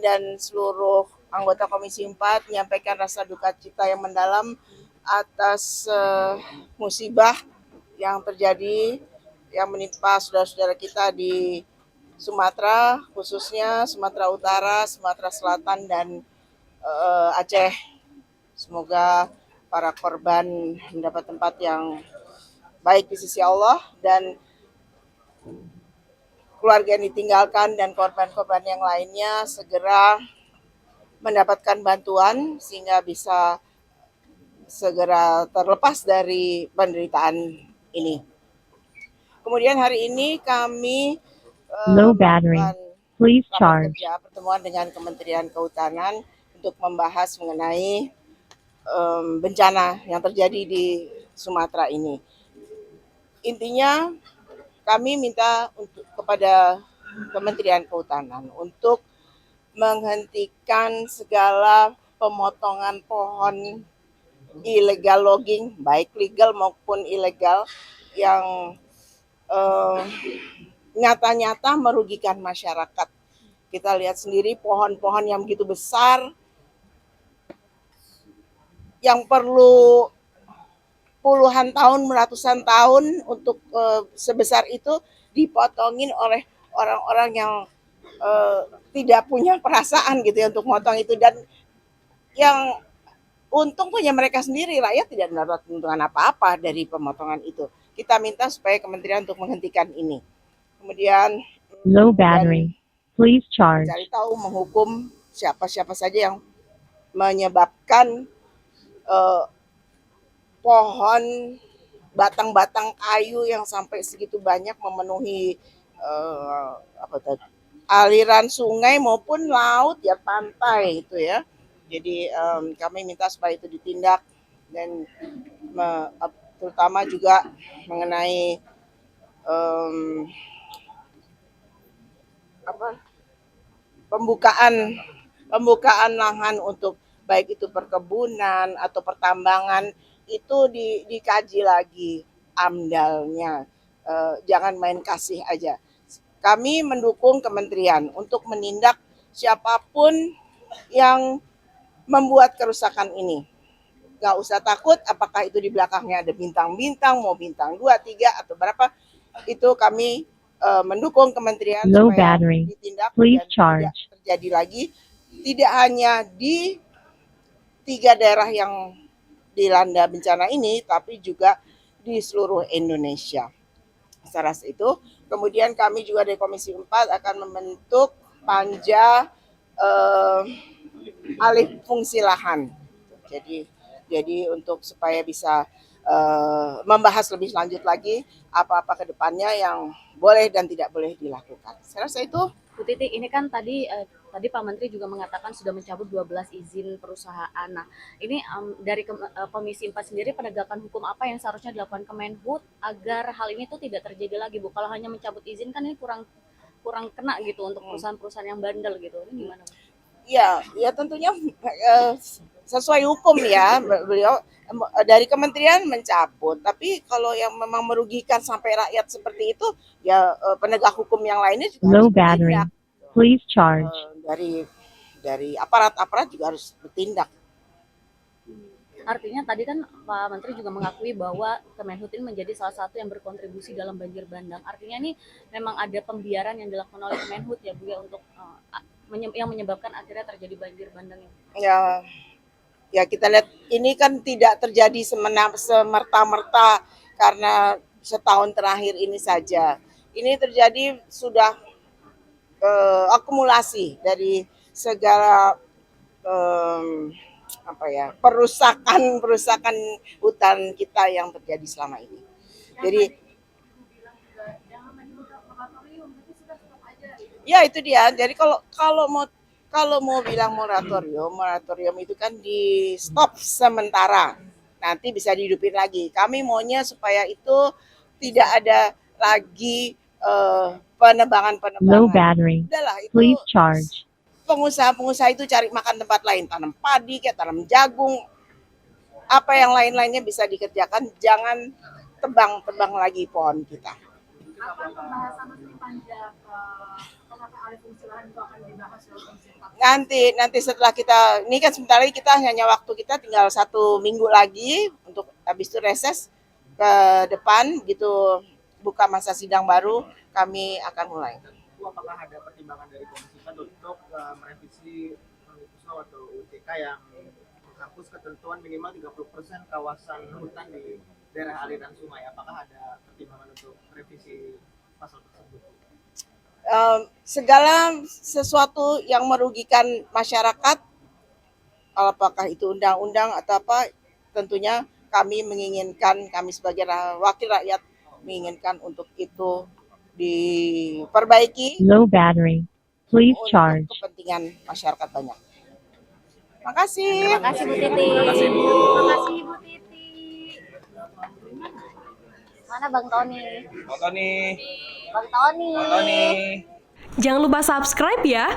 dan seluruh anggota Komisi 4 menyampaikan rasa duka cita yang mendalam atas musibah yang terjadi yang menimpa saudara-saudara kita di Sumatera, khususnya Sumatera Utara, Sumatera Selatan, dan Aceh. Semoga para korban mendapat tempat yang baik di sisi Allah, dan keluarga yang ditinggalkan dan korban-korban yang lainnya segera mendapatkan bantuan sehingga bisa segera terlepas dari penderitaan ini. Kemudian hari ini kami Low battery. melakukan Please rapat charge. kerja pertemuan dengan Kementerian Kehutanan untuk membahas mengenai bencana yang terjadi di Sumatera ini. Intinya kami minta kepada Kementerian Kehutanan untuk menghentikan segala pemotongan pohon illegal logging, baik legal maupun ilegal, yang nyata-nyata merugikan masyarakat. Kita lihat sendiri pohon-pohon yang begitu besar, yang perlu puluhan tahun, ratusan tahun untuk sebesar itu dipotongin oleh orang-orang yang tidak punya perasaan gitu ya untuk motong itu, dan yang untung punya mereka sendiri, rakyat tidak mendapat keuntungan apa-apa dari pemotongan itu. Kita minta supaya kementerian untuk menghentikan ini. Kemudian Low dan battery. Please charge. mencari tahu, menghukum siapa-siapa saja yang menyebabkan pohon batang-batang kayu yang sampai segitu banyak memenuhi aliran sungai maupun laut ya, pantai itu ya. Jadi kami minta supaya itu ditindak, dan terutama juga mengenai pembukaan lahan untuk baik itu perkebunan atau pertambangan itu dikaji lagi amdalnya. Jangan main kasih aja. Kami mendukung kementerian untuk menindak siapapun yang membuat kerusakan ini. Gak usah takut apakah itu di belakangnya ada bintang-bintang, mau bintang 2, 3 atau berapa, itu kami mendukung kementerian Low supaya battery. ditindak Please dan tidak charge. terjadi lagi, tidak hanya di 3 daerah yang dilanda bencana ini, tapi juga di seluruh Indonesia. Secara itu, kemudian kami juga dari Komisi 4 akan membentuk panja alih fungsi lahan. Jadi untuk supaya bisa membahas lebih lanjut lagi apa-apa ke depannya yang boleh dan tidak boleh dilakukan. Saya rasa itu. Bu Titi, ini kan tadi Pak Menteri juga mengatakan sudah mencabut 12 izin perusahaan. Nah, ini dari Komisi 4 sendiri, penegakan hukum apa yang seharusnya dilakukan Kemenhub agar hal ini tuh tidak terjadi lagi, Bu? Kalau hanya mencabut izin kan ini kurang kena gitu untuk perusahaan-perusahaan yang bandel gitu. Ini gimana, Bu? Ya tentunya sesuai hukum ya, beliau dari kementerian mencabut, tapi kalau yang memang merugikan sampai rakyat seperti itu ya penegak hukum yang lainnya juga Low harus battery. bertindak. Please charge. Dari aparat juga harus bertindak. Artinya tadi kan Pak Menteri juga mengakui bahwa Kemenhub ini menjadi salah satu yang berkontribusi dalam banjir bandang. Artinya ini memang ada pembiaran yang dilakukan oleh Kemenhub ya, Bu, ya, untuk yang menyebabkan akhirnya terjadi banjir bandang ini. Ya kita lihat ini kan tidak terjadi semerta-merta karena setahun terakhir ini saja. Ini terjadi sudah akumulasi dari segala perusakan hutan kita yang terjadi selama ini. Jadi ya itu dia. Jadi kalau mau bilang moratorium itu kan di stop sementara. Nanti bisa dihidupin lagi. Kami maunya supaya itu tidak ada lagi penebangan-penebangan. Low battery. Udahlah, itu Please charge. pengusaha-pengusaha itu cari makan tempat lain, tanam padi, kayak tanam jagung, apa yang lain-lainnya bisa dikerjakan. Jangan tebang-tebang lagi pohon kita. Apa pembahasan resmi panja alih fungsi lahan itu akan dibahas dalam Komisi 4? Nanti setelah kita, ini kan sebentar lagi kita hanya waktu kita tinggal 1 minggu lagi untuk habis itu reses ke depan gitu, buka masa sidang baru kami akan mulai. Bu, apakah ada pertimbangan dari Komisi 4 untuk merevisi Omnibus Law atau UTK yang menghapus ketentuan minimal 30% kawasan hutan di daerah aliran sungai? Apakah ada pertimbangan untuk revisi pasal tersebut? Segala sesuatu yang merugikan masyarakat, apakah itu undang-undang atau apa, tentunya kami sebagai wakil rakyat menginginkan untuk itu diperbaiki Low battery. Please untuk charge. kepentingan masyarakat banyak. Makasih. Terima kasih Bu Titi. Terima kasih, Bu. Terima kasih Bu Titi. Mana Bang Tony? Bang Tony. Bang Tony. Bang Tony. Jangan lupa subscribe ya.